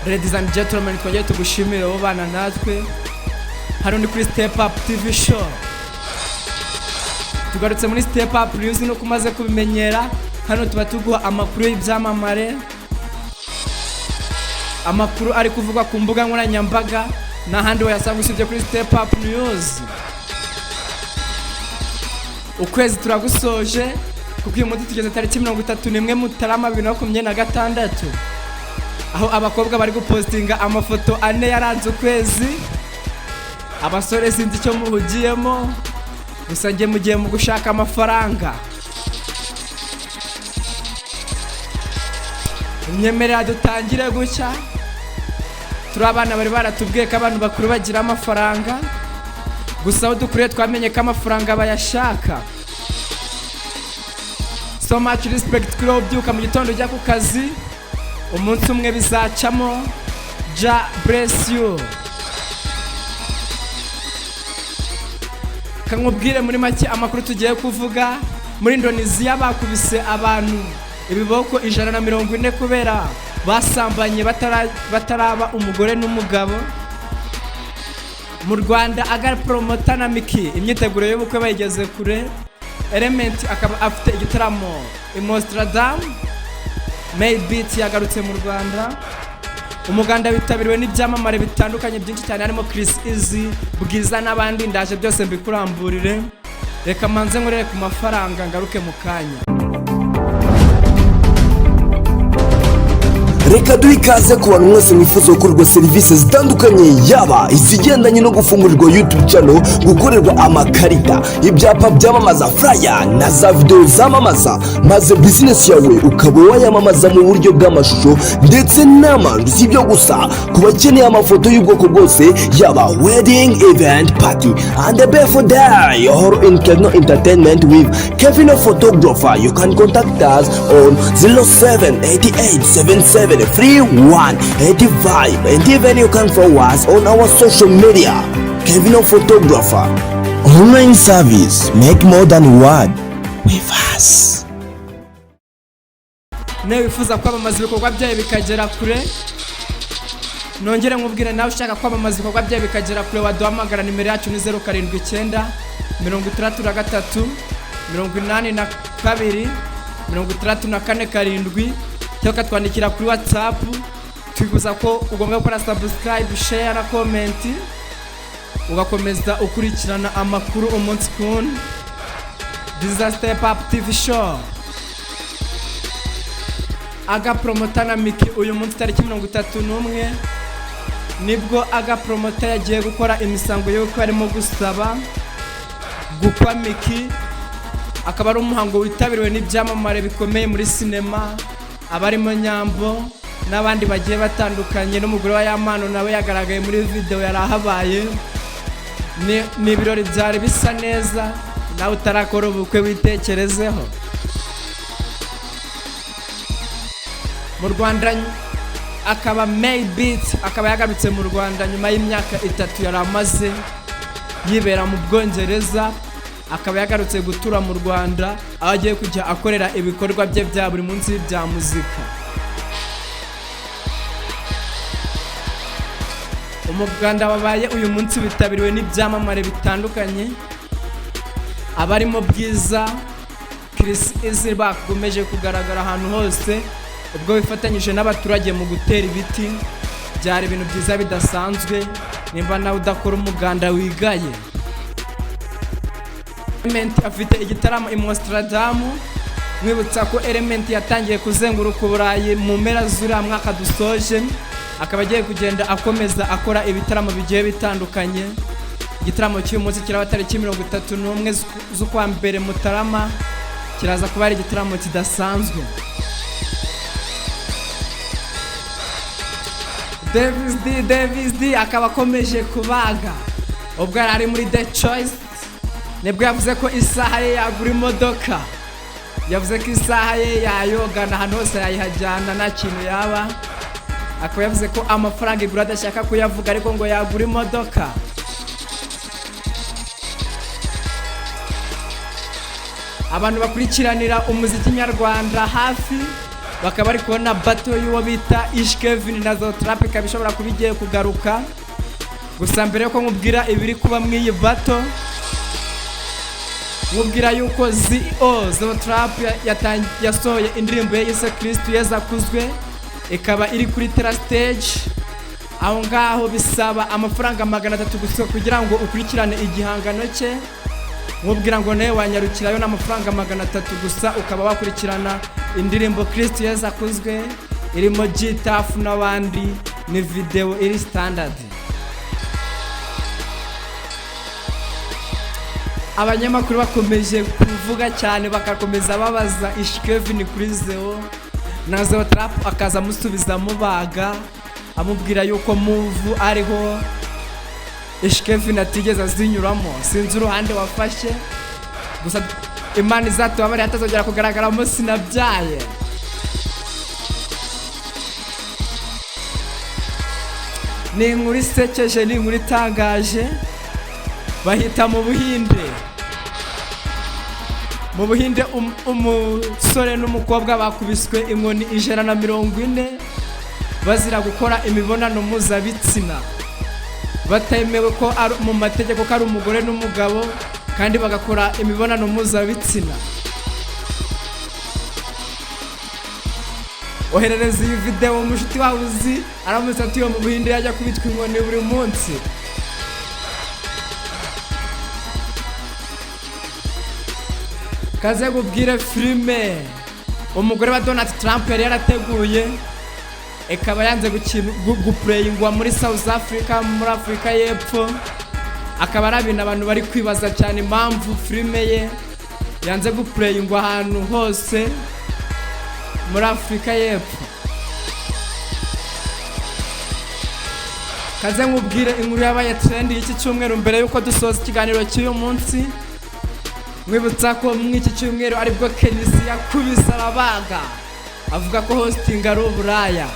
Ladies and gentlemen, twongeye tugushimire abo bana natwe hano ni kuri Step Up TV show. Tugarutse muri Step Up News no kumaze kubimenyera, hano tuba tuguha amakuru y'ibyamamare, amakuru ari kuvugwa ku mbuga nkoranyambaga n'ahandi wayasanga usibye kuri Step Up News. Ukwezi turagusoje kuko uyu munsi tugeze tariki 31 Mutarama 2026, aho abakobwa bari gupostinga amafoto ane yaranze ukwezi. Abasore sinzi icyo muhugiyemo, gusa nge mugiye mu gushaka amafaranga. Nyemerera dutangire guca. Turi abana bari baratubwiye ko abantu bakuru bagira amafaranga, gusa aho dukuriye twamenye ko amafaranga bayashaka. So much respect kuri ubyuka mu gitondo ujya ku kazi, umunsi umwe bizacamo. Ja bless you. Kankubwire muri make amakuru tugiye kuvuga. Muri Indonesia bakubise abantu ibiboko 140 kubera basambanye bataraba umugore n'umugabo. Mu Rwanda agar promoter na Miki imyiteguro y'ubukwe bayigeze kure. Element akaba afite igitaramo Amsterdam. Maybe yagarutse mu Rwanda. Umuganda witabiriwe n'ibyamamare bitandukanye byinshi cyane, harimo Chris Easy, Bwiza n'abandi. Ndaje byose mbikuramburire. Reka manze nkorere ku mafaranga ngaruke mu kanya. Reka duhe ikaze ku bantu mwese mwifuza gukorerwa serivisi zitandukanye, yaba izigendanye no gufungurirwa YouTube channel, gukorerwa amakarita, ibyapa byamamaza, flyer na za video zamamaza, maze business yawe ukaba wayamamaza mu buryo bw'amashusho ndetse n'amandu. Si ibyo gusa, ku bakeneye amafoto y'ubwoko bwose, yaba wedding, event, party and the birthday or Incarno entertainment with Kevin photographer, you can contact us on 078877 3185, and even you can follow us on our social media. Kevin photographer, online service, make more than word with us. Ne wifuza kwamamaza ibikorwa byawe bikagera kure, nongere nkubwire nawe ushaka kwamamaza ibikorwa byawe bikagera kure, waduhamagara nimero yacu ni 079 63 82 34 cyangwa twandikira kuri WhatsApp. Twibuza ko ugomba gukora subscribe, share na comment, ugakomeza ukurikirana amakuru umunsi kundi. This is a Step Up TV show. Aga promoter na Miki uyu munsi tariki 31 nibwo aga promoter yagiye gukora imisango yo ko arimo gusaba guca Miki. Akaba ari umuhango witabiriwe n'ibyamamare bikomeye muri cinema, abarimo Nyambo n'abandi bagiye batandukanye, n'umugore wa Yamano nawe yagaragaye muri video yarahabaye. Ni ibirori byari bisa neza. Nawe utarakora ubukwe witekerezeho. Mu Rwanda akaba Maybe akaba yagarutse mu Rwanda nyuma y'imyaka 3 yaramaze yibera mu Bwongereza. Akaba yagarutse gutura mu Rwanda, aho agiye kujya akorera ibikorwa bye bya buri munsi bya muzika. Umuganda wabaye uyu munsi witabiriwe n'ibyamamare bitandukanye, abarimo Bwiza, Chris Easy bakomeje kugaragara ahantu hose, ubwo bifatanyije n'abaturage mu gutera ibiti. Byari ibintu byiza bidasanzwe. Nimba nawe udakora umuganda wigaye. Element afite igitaramo Amsterdam. Mwibutsa ko Element yatangiye kuzenguruka Uburayi mu mpera z'uriya mwaka dusoje, akaba agiye kugenda akomeza akora ibitaramo bigiye bitandukanye. Igitaramo cy'uyu munsi kiraba tariki 31 z'ukwa mbere Mutarama, kiraza kuba ari igitaramo kidasanzwe. Davis D akaba akomeje kubaga. Ubwo ari muri The Choice nibwo yavuze ko isaha ye yagura imodoka. Yavuze ko isaha ye yayogana ahantu hose yayihajyana nta kintu yaba. Akaba yavuze ko amafaranga igura adashaka kuyavuga, ariko ngo yagura imodoka. Abantu bakurikiranira umuziki nyarwanda hafi bakaba bari kubona battle y'uwo bita Kevin na zeotrap ikaba ishobora kuba igiye kugaruka. Gusa mbere yuko nkubwira ibiri kuba mw'iyi battle, nkubwira yuko zeotrap yasohoye indirimbo ye yise Kristo Yesu akuzwe, ikaba iri kuri Tera stage. Aho ngaho bisaba amafaranga 300 gusa kugira ngo ukurikirane igihangano cye. Nkubwira ngo nawe wanyarukirayo n'amafaranga 300 gusa ukaba wakurikirana indirimbo Kristo Yesu akuzwe, irimo Gitafu n'abandi, ni video iri standard. Abanyamakuru bakomeje kuvuga cyane bakakomeza babaza Kevin kuri Zeo, na zeotrap akaza musubiza mubaga amubwira yuko move ariho Kevin atigeze azinyuramo. Sinzi uruhande wafashe, gusa Imana izatuma bari hatazongera kugaragaramo sinabyaye. Ni inkuru isekeje, ni inkuru itangaje. Bahita mu Buhinde umusore n'umukobwa bakubiswe inkoni 140 bazira gukora imibonano mpuzabitsina, batemewe ko ari mu mategeko ko ari umugore n'umugabo, kandi bagakora imibonano mpuzabitsina. Oherereza iyi video umushuti wawe uzi aramutse atuye mu Buhinde yajya kubitwa inkoni buri munsi. Kaze gubwire filime umugore wa Donald Trump yari yarateguye, ikaba yanze guplayingwa muri South Africa, muri Afrika y'Epfo. Akaba ari ibintu abantu bari kwibaza cyane impamvu filime ye yanze guplayingwa ahantu hose muri Afrika y'Epfo. Kaze nkubwire inkuru yabaye trend y'iki cyumweru mbere yuko dusoza ikiganiro cy'uyu munsi. Mwibutsa ko mw'iki cyumweru aribwo Kenisi yakubise arabaga avuga ko hosting ari uburaya.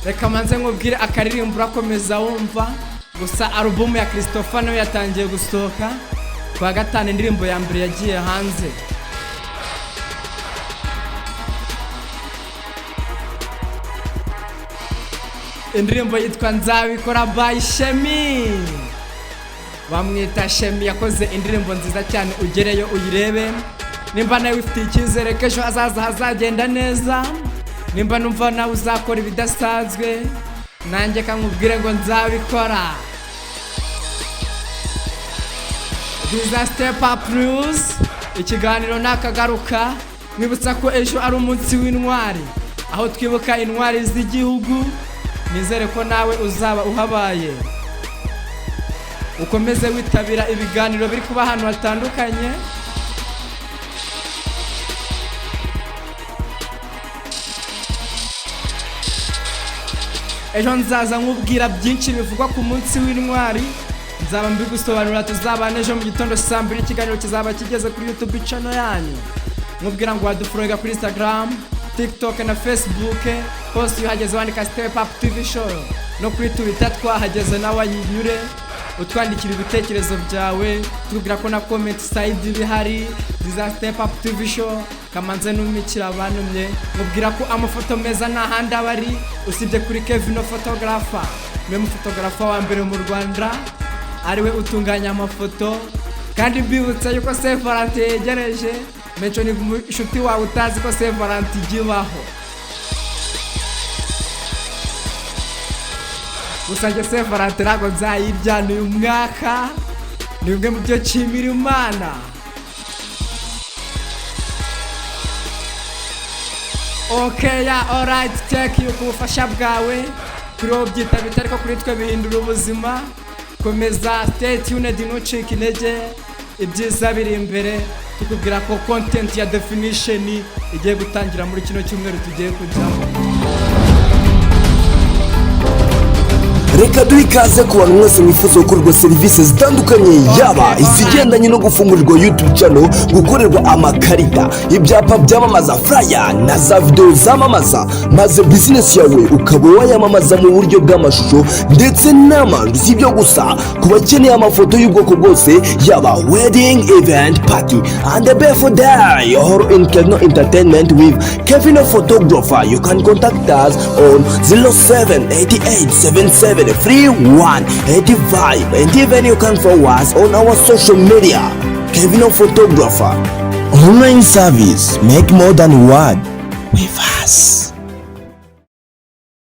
Reka manze nkubwire akaririmbo urakomeza wumva. Gusa album ya Christopher nayo yatangiye gusohoka kwa gatanu, indirimbo ya mbere yagiye hanze. Indirimbo yitwa Nzabikora by Shemi. Bamwita Shemi, yakoze indirimbo nziza cyane, ugereyo uyirebe. Nimba nawe ufite icyizere ko ejo hazaza hazagenda neza, nimba numva nawe uzakora ibidasanzwe, nanjye kankubwire ngo nzabikora. Biza Step Up News, ikiganiro nakagaruka. Mwibutsa ko ejo ari umunsi w'intwari, aho twibuka intwari z'igihugu. Nizere ko nawe uzaba uhabaye. Ukomeze witabira ibiganiro biri kuba ahantu hatandukanye. Ejo nzaza nkubwira byinshi bivugwa ku munsi w'intwari, nzaba mbigusobanurira. Tuzabana ejo mu gitondo saa 2, ikiganiro kizaba kigeze kuri YouTube channel yanyu. Nkubwira ngo wadufollow kuri Instagram, TikTok na Facebook. Hose iyo hageze wandika Step Up TV Show, no kuri Twitter twahageze nawe wayinyure utwandikira ibitekerezo byawe, tubwira ko na comment side bihari Biza Step Up TV Show. Kamanze numikira abanumye, nkubwira ko amafoto meza n'ahandi abari usibye kuri Kevin photographer. Mwe photographer wa mbere mu Rwanda ariwe utunganya amafoto, kandi mbibutsa yuko Saint Valentin yegereje. Mecho ni inshuti wawe utazi ko Saint Valentin igibaho. Usanje Saint Valentin ntabwo nzayirya uyu mwaka, ni bimwe mu byo nshimira Imana. Okay, alright, thank you ku bufasha bwawe. Kuri wowe byitabita ariko kuri twe bihindura ubuzima. Komeza stay tuned, ntucike intege, ibyiza biri imbere. Tukubwira ko content ya definition igiye gutangira muri kino cyumweru tugiye kujyamo. reka duhe ikaze ku bantu mwese mwifuza gukorerwa serivisi zitandukanye, yaba izigendanye no gufungurirwa YouTube channel, gukorerwa amakarita, ibyapa byamamaza, flyer na za video zamamaza, maze business yawe ukaba wayamamaza mu buryo bw'amashusho ndetse n'amajwi. Si ibyo gusa, ku bakeneye amafoto y'ubwoko bwose, yaba wedding, event, party and the birthday or in entertainment with Kevin photographer, you can contact us on 0788773185, and even you can follow us on our social media. Kevin photographer, online service, make more than one with us.